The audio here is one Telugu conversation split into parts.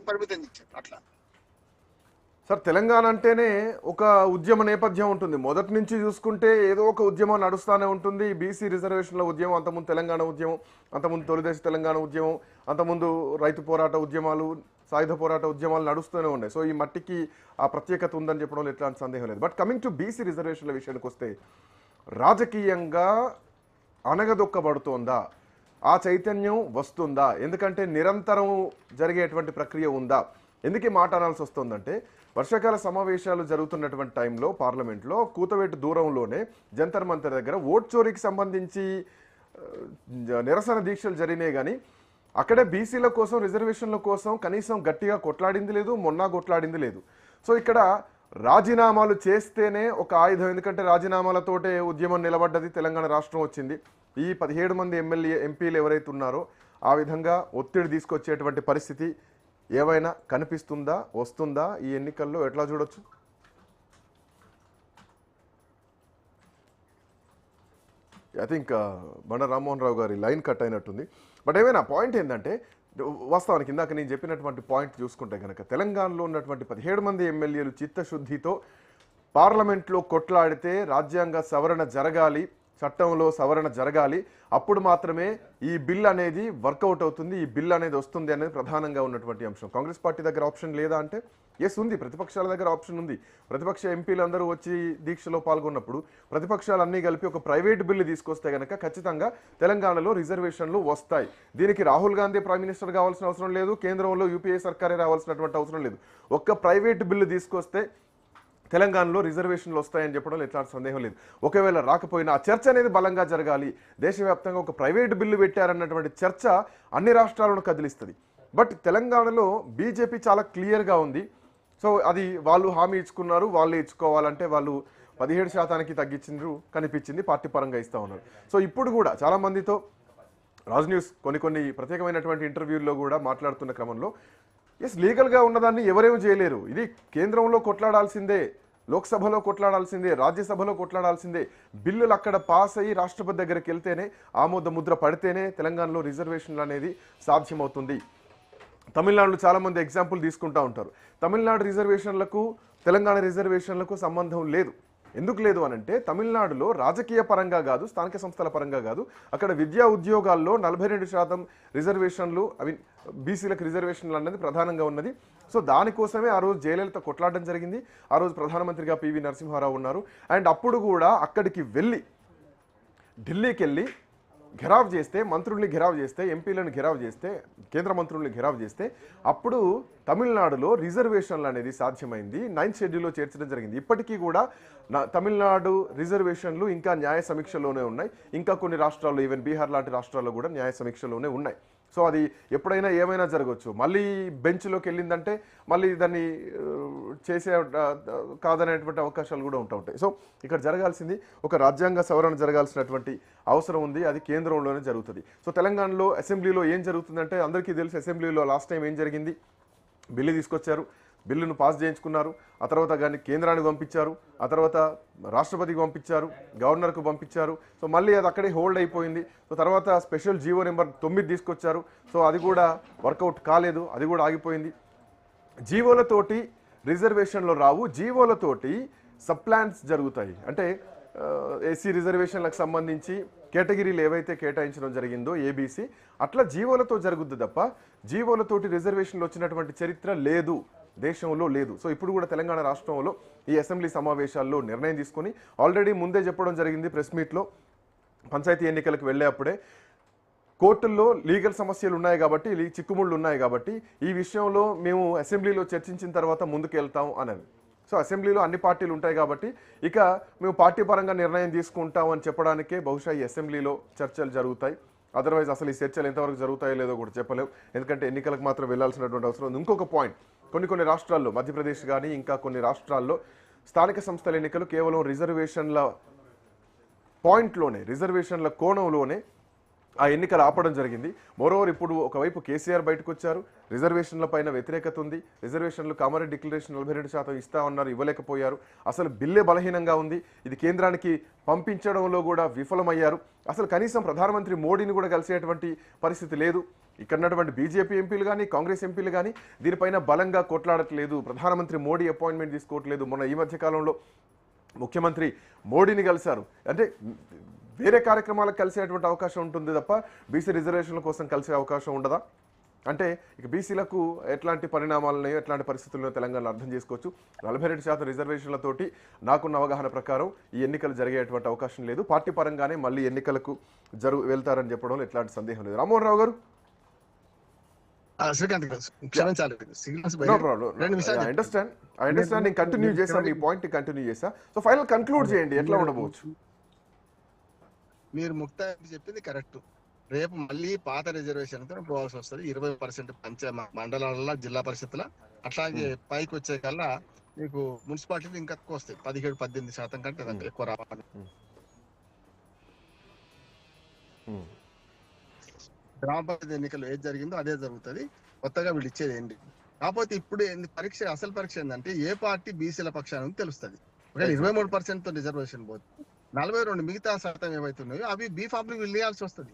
పరిమితం ఇచ్చారు అట్లా. సార్, తెలంగాణ అంటేనే ఒక ఉద్యమ నేపథ్యం ఉంటుంది. మొదటి నుంచి చూసుకుంటే ఏదో ఒక ఉద్యమం నడుస్తూనే ఉంటుంది. బీసీ రిజర్వేషన్ల ఉద్యమం, అంతకుముందు తెలంగాణ ఉద్యమం, అంతకుముందు తొలిదేశ తెలంగాణ ఉద్యమం, అంతకుముందు రైతు పోరాట ఉద్యమాలు, సాయుధ పోరాట ఉద్యమాలు నడుస్తూనే ఉన్నాయి. సో ఈ మట్టికి ఆ ప్రత్యేకత ఉందని చెప్పడంలో ఎట్లాంటి సందేహం లేదు. బట్ కమింగ్ టు బీసీ రిజర్వేషన్ల విషయానికి వస్తే, రాజకీయంగా అణగదొక్కబడుతోందా? ఆ చైతన్యం వస్తుందా? ఎందుకంటే నిరంతరం జరిగేటువంటి ప్రక్రియ ఉందా? ఎందుకు ఈ మాట అనాల్సి వస్తుందంటే, వర్షాకాల సమావేశాలు జరుగుతున్నటువంటి టైంలో పార్లమెంట్లో కూతవేటు దూరంలోనే జంతర్ మంతర్ దగ్గర ఓట్ చోరీకి సంబంధించి నిరసన దీక్షలు జరిగినాయి. కానీ అక్కడే బీసీల కోసం, రిజర్వేషన్ల కోసం కనీసం గట్టిగా కొట్లాడింది లేదు, మొన్న కొట్లాడింది లేదు. సో ఇక్కడ రాజీనామాలు చేస్తేనే ఒక ఆయుధం. ఎందుకంటే రాజీనామాలతోటే ఉద్యమం నిలబడ్డది, తెలంగాణ రాష్ట్రం వచ్చింది. ఈ 17 మంది ఎంపీలు ఎవరైతే ఉన్నారో ఆ విధంగా ఒత్తిడి తీసుకొచ్చేటువంటి పరిస్థితి ఏవైనా కనిపిస్తుందా, వస్తుందా ఈ ఎన్నికల్లో? ఎట్లా చూడొచ్చు? ఐ థింక్ బండ రామ్మోహన్ రావు గారి లైన్ కట్ అయినట్టుంది. బట్ ఏమైనా పాయింట్ ఏంటంటే, వాస్తవానికి ఇందాక నేను చెప్పినటువంటి పాయింట్ చూసుకుంటే కనుక, తెలంగాణలో ఉన్నటువంటి 17 మంది ఎమ్మెల్యేలు చిత్తశుద్ధితో పార్లమెంట్లో కొట్లాడితే రాజ్యాంగ సవరణ జరగాలి, చట్టంలో సవరణ జరగాలి, అప్పుడు మాత్రమే ఈ బిల్ అనేది వర్కౌట్ అవుతుంది, ఈ బిల్ అనేది వస్తుంది అనేది ప్రధానంగా ఉన్నటువంటి అంశం. కాంగ్రెస్ పార్టీ దగ్గర ఆప్షన్ లేదా అంటే ఎస్ ఉంది, ప్రతిపక్షాల దగ్గర ఆప్షన్ ఉంది. ప్రతిపక్ష ఎంపీలు అందరూ వచ్చి దీక్షలో పాల్గొన్నప్పుడు ప్రతిపక్షాలన్నీ కలిపి ఒక ప్రైవేట్ బిల్లు తీసుకొస్తే కనుక ఖచ్చితంగా తెలంగాణలో రిజర్వేషన్లు వస్తాయి. దీనికి రాహుల్ గాంధీ ప్రైమ్ మినిస్టర్ కావాల్సిన అవసరం లేదు, కేంద్రంలో యూపీఏ సర్కారే రావాల్సినటువంటి అవసరం లేదు. ఒక్క ప్రైవేట్ బిల్లు తీసుకొస్తే తెలంగాణలో రిజర్వేషన్లు వస్తాయని చెప్పడంలో ఎట్లాంటి సందేహం లేదు. ఒకవేళ రాకపోయినా ఆ చర్చ అనేది బలంగా జరగాలి. దేశవ్యాప్తంగా ఒక ప్రైవేట్ బిల్లు పెట్టారన్నటువంటి చర్చ అన్ని రాష్ట్రాలను కదిలిస్తుంది. బట్ తెలంగాణలో బీజేపీ చాలా క్లియర్గా ఉంది. సో అది వాళ్ళు హామీ ఇచ్చుకున్నారు, వాళ్ళే ఇచ్చుకోవాలంటే వాళ్ళు 17% తగ్గించిండ్రు కనిపించింది, పార్టీ పరంగా ఇస్తూ ఉన్నారు. సో ఇప్పుడు కూడా చాలామందితో రాజ్ న్యూస్ కొన్ని ప్రత్యేకమైనటువంటి ఇంటర్వ్యూల్లో కూడా మాట్లాడుతున్న క్రమంలో ఎస్, లీగల్గా ఉన్నదాన్ని ఎవరేమీ చేయలేరు. ఇది కేంద్రంలో కొట్లాడాల్సిందే, లోక్సభలో కొట్లాడాల్సిందే, రాజ్యసభలో కొట్లాడాల్సిందే. బిల్లులు అక్కడ పాస్ అయ్యి రాష్ట్రపతి దగ్గరికి వెళ్తేనే, ఆమోద ముద్ర పడితేనే తెలంగాణలో రిజర్వేషన్లు అనేది సాధ్యమవుతుంది. తమిళనాడులో చాలామంది ఎగ్జాంపుల్ తీసుకుంటూ ఉంటారు. తమిళనాడు రిజర్వేషన్లకు తెలంగాణ రిజర్వేషన్లకు సంబంధం లేదు. ఎందుకు లేదు అనంటే, తమిళనాడులో రాజకీయ పరంగా కాదు, స్థానిక సంస్థల పరంగా కాదు, అక్కడ విద్యా ఉద్యోగాల్లో 42% రిజర్వేషన్లు, అవి బీసీలకు రిజర్వేషన్లు అన్నది ప్రధానంగా ఉన్నది. సో దానికోసమే ఆ రోజు జయలలిత కొట్లాడడం జరిగింది. ఆ రోజు ప్రధానమంత్రిగా పివి నరసింహారావు ఉన్నారు. అండ్ అప్పుడు కూడా అక్కడికి వెళ్ళి, ఢిల్లీకి వెళ్ళి ఘెరావ్ చేస్తే, మంత్రుల్ని ఘెరావ్ చేస్తే, ఎంపీలను ఘెరావ్ చేస్తే, కేంద్ర మంత్రుల్ని ఘెరావ్ చేస్తే అప్పుడు తమిళనాడులో రిజర్వేషన్లు అనేది సాధ్యమైంది. 9th షెడ్యూల్లో చేర్చడం జరిగింది. ఇప్పటికీ కూడా తమిళనాడు రిజర్వేషన్లు ఇంకా న్యాయ సమీక్షలోనే ఉన్నాయి. ఇంకా కొన్ని రాష్ట్రాల్లో, ఈవెన్ బీహార్ లాంటి రాష్ట్రాల్లో కూడా న్యాయ సమీక్షలోనే ఉన్నాయి. సో అది ఎప్పుడైనా ఏమైనా జరగవచ్చు. మళ్ళీ బెంచ్లోకి వెళ్ళిందంటే మళ్ళీ దాన్ని చేసే కాదనేటువంటి అవకాశాలు కూడా ఉంటాయి. సో ఇక్కడ జరగాల్సింది ఒక రాజ్యాంగ సవరణ జరగాల్సినటువంటి అవసరం ఉంది. అది కేంద్రంలోనే జరుగుతుంది. సో తెలంగాణలో అసెంబ్లీలో ఏం జరుగుతుందంటే, అందరికీ తెలుసు అసెంబ్లీలో లాస్ట్ టైం ఏం జరిగింది. బిల్లు తీసుకొచ్చారు, బిల్లును పాస్ చేయించుకున్నారు, ఆ తర్వాత దాన్ని కేంద్రానికి పంపించారు, ఆ తర్వాత రాష్ట్రపతికి పంపించారు, గవర్నర్కు పంపించారు. సో మళ్ళీ అది అక్కడే హోల్డ్ అయిపోయింది. సో తర్వాత స్పెషల్ జీవో నెంబర్ 9 తీసుకొచ్చారు. సో అది కూడా వర్కౌట్ కాలేదు, అది కూడా ఆగిపోయింది. జీవోలతోటి రిజర్వేషన్లు రావు, జీవోలతోటి సబ్ ప్లాన్స్ జరుగుతాయి. అంటే ఎస్సీ రిజర్వేషన్లకు సంబంధించి కేటగిరీలు ఏవైతే కేటాయించడం జరిగిందో ఏబీసీ, అట్లా జీవోలతో జరుగుద్ది తప్ప జీవోలతోటి రిజర్వేషన్లు వచ్చినటువంటి చరిత్ర లేదు, దేశంలో లేదు. సో ఇప్పుడు కూడా తెలంగాణ రాష్ట్రంలో ఈ అసెంబ్లీ సమావేశాల్లో నిర్ణయం తీసుకొని ఆల్రెడీ ముందే చెప్పడం జరిగింది ప్రెస్ మీట్లో, పంచాయతీ ఎన్నికలకు వెళ్ళేప్పుడే కోర్టుల్లో లీగల్ సమస్యలు ఉన్నాయి కాబట్టి, చిక్కుముళ్ళు ఉన్నాయి కాబట్టి ఈ విషయంలో మేము అసెంబ్లీలో చర్చించిన తర్వాత ముందుకు వెళ్తాం అనేది. సో అసెంబ్లీలో అన్ని పార్టీలు ఉంటాయి కాబట్టి ఇక మేము పార్టీ పరంగా నిర్ణయం తీసుకుంటాం అని చెప్పడానికే బహుశా ఈ అసెంబ్లీలో చర్చలు జరుగుతాయి. అదర్వైజ్ అసలు ఈ చర్చలు ఎంతవరకు జరుగుతాయో లేదో కూడా చెప్పలేము. ఎందుకంటే ఎన్నికలకు మాత్రం వెళ్లాల్సినటువంటి అవసరం ఉంది. ఇంకొక పాయింట్, కొన్ని రాష్ట్రాల్లో, మధ్యప్రదేశ్ కానీ ఇంకా కొన్ని రాష్ట్రాల్లో స్థానిక సంస్థల ఎన్నికలు కేవలం రిజర్వేషన్ల పాయింట్లోనే, రిజర్వేషన్ల కోణంలోనే ఆ ఎన్నికలు ఆపడం జరిగింది. మోరోవర్ ఇప్పుడు ఒకవైపు కేసీఆర్ బయటకు వచ్చారు, రిజర్వేషన్ల పైన వ్యతిరేకత ఉంది, రిజర్వేషన్లు కామారెడ్డి డిక్లరేషన్ 42% ఇస్తామన్నారు, ఇవ్వలేకపోయారు. అసలు బిల్లే బలహీనంగా ఉంది. ఇది కేంద్రానికి పంపించడంలో కూడా విఫలమయ్యారు. అసలు కనీసం ప్రధానమంత్రి మోడీని కూడా కలిసేటువంటి పరిస్థితి లేదు. ఇక్కడ ఉన్నటువంటి బీజేపీ ఎంపీలు కానీ కాంగ్రెస్ ఎంపీలు కానీ దీనిపైన బలంగా కొట్లాడట్లేదు. ప్రధానమంత్రి మోడీ అపాయింట్మెంట్ తీసుకోవట్లేదు. మొన్న ఈ మధ్య కాలంలో ముఖ్యమంత్రి మోడీని కలిశారు. అంటే వేరే కార్యక్రమాలకు కలిసేటువంటి అవకాశం ఉంటుంది తప్ప బీసీ రిజర్వేషన్ల కోసం కలిసే అవకాశం ఉండదా? అంటే ఇక బీసీలకు ఎట్లాంటి పరిణామాలను ఎట్లాంటి పరిస్థితులను తెలంగాణలో అర్థం చేసుకోవచ్చు. 42% రిజర్వేషన్లతోటి నాకున్న అవగాహన ప్రకారం ఈ ఎన్నికలు జరిగేటువంటి అవకాశం లేదు. పార్టీ పరంగానే మళ్ళీ ఎన్నికలకు వెళ్తారని చెప్పడంలో ఎట్లాంటి సందేహం లేదు. రామ్మోహన్ రావు గారు, శ్రీకాంత్ క్షమించాలి, నో ప్రాబ్లం, ఐ అండర్స్టాండ్. నేను కంటిన్యూ చేశాను, ఈ పాయింట్ కంటిన్యూ చేశా. సో ఫైనల్ కన్క్లూడ్ చేయండి, ఎట్లా ఉండబోవచ్చు? మీరు ముక్తాయి చెప్పింది కరెక్ట్. రేపు మళ్ళీ పాత రిజర్వేషన్ తో పోవాల్సి వస్తుంది. 20% మండలాల జిల్లా పరిషత్ల, అట్లాగే పైకి వచ్చే కల్లా మీకు మున్సిపాలిటీలు ఇంకా ఎక్కువ వస్తాయి. 17-18% కంటే ఎక్కువ రావాలి. గ్రామ పంచాయతీ ఎన్నికలు ఏది జరిగిందో అదే జరుగుతుంది. కొత్తగా వీళ్ళు ఇచ్చేది ఏంటి? కాకపోతే ఇప్పుడు పరీక్ష, అసలు పరీక్ష ఏంటంటే ఏ పార్టీ బీసీల పక్షాన్ని తెలుస్తుంది. ఒకవేళ 23% తో రిజర్వేషన్ పోతుంది, 42 మిగతా శాతం ఏవైతున్నాయో అవి బీఫామ్ వీళ్ళు వేయాల్సి వస్తుంది.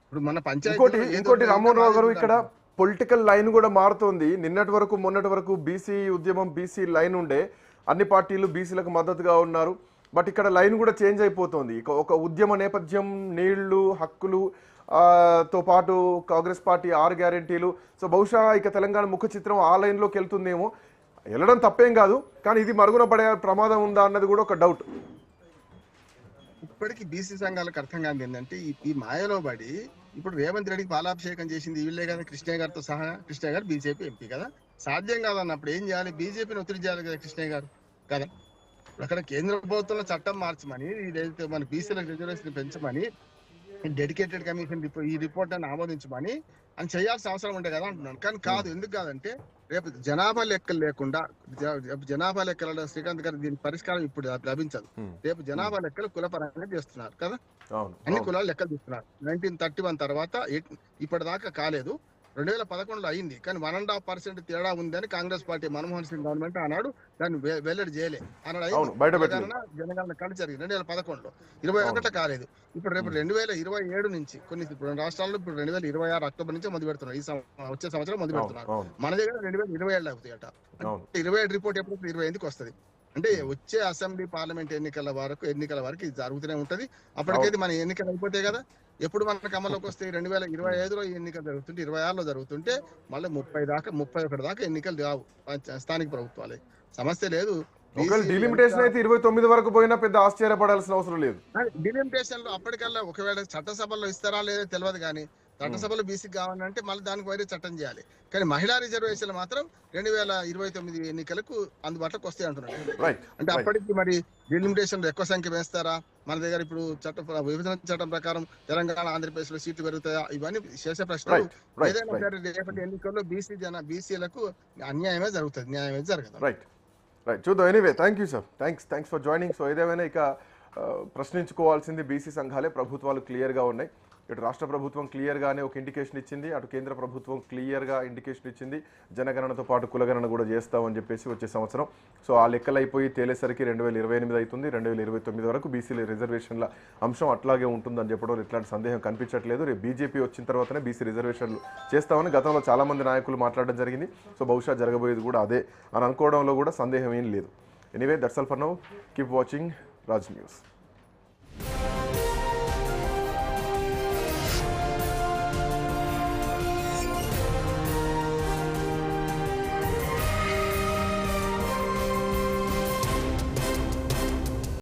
ఇప్పుడు మన పంచాయతీ ఇంకోటి రామ్మోహన్ రావు గారు, ఇక్కడ పొలిటికల్ లైన్ కూడా మారుతోంది. నిన్నటి వరకు మొన్నటి వరకు బీసీ ఉద్యమం, బీసీ లైన్ ఉండే, అన్ని పార్టీలు బీసీలకు మద్దతుగా ఉన్నారు. బట్ ఇక్కడ లైన్ కూడా చేంజ్ అయిపోతుంది. ఒక ఉద్యమ నేపథ్యం, నీళ్లు, హక్కులు తో పాటు కాంగ్రెస్ పార్టీ 6 గ్యారెంటీలు. సో బహుశా ఇక తెలంగాణ ముఖ చిత్రం ఆ లైన్లోకి వెళ్తుందేమో. వెళ్ళడం తప్పేం కాదు, కానీ ఇది మరుగున పడే ప్రమాదం ఉందా అన్నది కూడా ఒక డౌట్. ఇప్పటికీ బీసీ సంఘాలకు అర్థం కాదు ఏంటంటే ఈ మాయలో పడి ఇప్పుడు రేవంత్ రెడ్డికి పాలాభిషేకం చేసింది వీళ్ళే కదా, కృష్ణయ్య గారితో సహా. కృష్ణయ్య గారు బీజేపీ ఎంపీ కదా, సాధ్యం కాదన్నప్పుడు ఏం చేయాలి? బీజేపీని ఒత్తిడి చేయాలి కదా కృష్ణయ్య గారు కదా. అక్కడ కేంద్ర ప్రభుత్వంలో చట్టం మార్చమని, ఇదైతే మన బీసీలకు రిజర్వేషన్ పెంచమని, డెడికేటెడ్ కమిషన్ ఈ రిపోర్ట్ అని ఆమోదించమని అని చేయాల్సిన అవసరం ఉండే కదా అంటున్నాను. కానీ కాదు. ఎందుకు కాదంటే రేపు జనాభా లెక్కలు లేకుండా, జనాభా లెక్కల శ్రీకాంత్ గారు దీని పరిష్కారం ఇప్పుడు లభించదు. రేపు జనాభా లెక్కలు కులపరంగా చేస్తున్నారు కదా, అన్ని కులాలు లెక్కలు తీస్తున్నారు. 1931 తర్వాత ఇప్పటిదాకా కాలేదు. 2011లో అయింది, కానీ 1.5% తేడా ఉందని కాంగ్రెస్ పార్టీ మన్మోహన్ సింగ్ గవర్నమెంట్ అన్నాడు. దాన్ని వెల్లడి చేయలే అన్నాడు. జనగణన కలిసి జరిగింది 2011లో. 21 కాలేదు. ఇప్పుడు రేపు 2027 నుంచి కొన్ని రాష్ట్రాల్లో ఇప్పుడు 2026 అక్టోబర్ నుంచి మొదలు పెడుతున్నారు. వచ్చే సంవత్సరం మొదలు పెడుతున్నారు. మన దగ్గర 2027 అవుతాయట. 27 రిపోర్ట్ ఎప్పుడు 28కి వస్తుంది. అంటే వచ్చే అసెంబ్లీ పార్లమెంట్ ఎన్నికల వరకు ఇది జరుగుతూనే ఉంటది. అప్పటికైతే మన ఎన్నికలు అయిపోతాయి కదా. ఎప్పుడు మనకు అమల్లోకి వస్తే 2025లో ఎన్నికలు జరుగుతుంటే, 26లో జరుగుతుంటే మళ్ళీ 31 దాకా ఎన్నికలు రావు స్థానిక ప్రభుత్వాలే. సమస్య లేదు. డిలిమిటేషన్ అయితే 29 వరకు పోయినా పెద్ద ఆశ్చర్యపడాల్సిన అవసరం లేదు. డిలిమిటేషన్ లో అప్పటికల్లా ఒకవేళ చట్టసభలో ఇస్తారా లేదో తెలియదు, కానీ చట్టసభలో బీసీకి కావాలంటే మళ్ళీ దానికి వేరే చట్టం చేయాలి. కానీ మహిళా రిజర్వేషన్లు మాత్రం 2029 ఎన్నికలకు అందుబాటులోకి వస్తాయి అంటున్నారు. అంటే అప్పటికి మరి డిలిమిటేషన్ ఎక్కువ సంఖ్య వేస్తారా? మన దగ్గర ఇప్పుడు విభజన చట్టం ప్రకారం తెలంగాణ, ఆంధ్రప్రదేశ్ లో సీట్లు పెరుగుతాయా? ఇవన్నీ చేసే ప్రశ్నలు. ఏదైనా సరే రేపటి ఎన్నికల్లో బీసీలకు అన్యాయమే జరుగుతుంది, న్యాయమే జరగదు. రైట్, చూద్దాం. Anyway, thank you sir, thanks for joining. So ఏదేమైనా ఇక ప్రశ్నించుకోవాల్సింది బీసీ సంఘాలే. ప్రభుత్వాలు క్లియర్గా ఉన్నాయి. ఇటు రాష్ట్ర ప్రభుత్వం క్లియర్గానే ఒక ఇండికేషన్ ఇచ్చింది, అటు కేంద్ర ప్రభుత్వం క్లియర్గా ఇండికేషన్ ఇచ్చింది. జనగణనతో పాటు కులగణన కూడా చేస్తామని చెప్పేసి వచ్చే సంవత్సరం. సో ఆ లెక్కలు అయిపోయి తేలేసరికి 2028 అవుతుంది. 2029 వరకు బీసీల రిజర్వేషన్ల అంశం అట్లాగే ఉంటుందని చెప్పడం ఎట్లాంటి సందేహం కనిపించట్లేదు. రేపు బీజేపీ వచ్చిన తర్వాతనే బీసీ రిజర్వేషన్లు చేస్తామని గతంలో చాలామంది నాయకులు మాట్లాడడం జరిగింది. సో బహుశా జరగబోయేది కూడా అదే అని అనుకోవడంలో కూడా సందేహం ఏం లేదు. Anyway, that's all for now. Keep watching Raj news.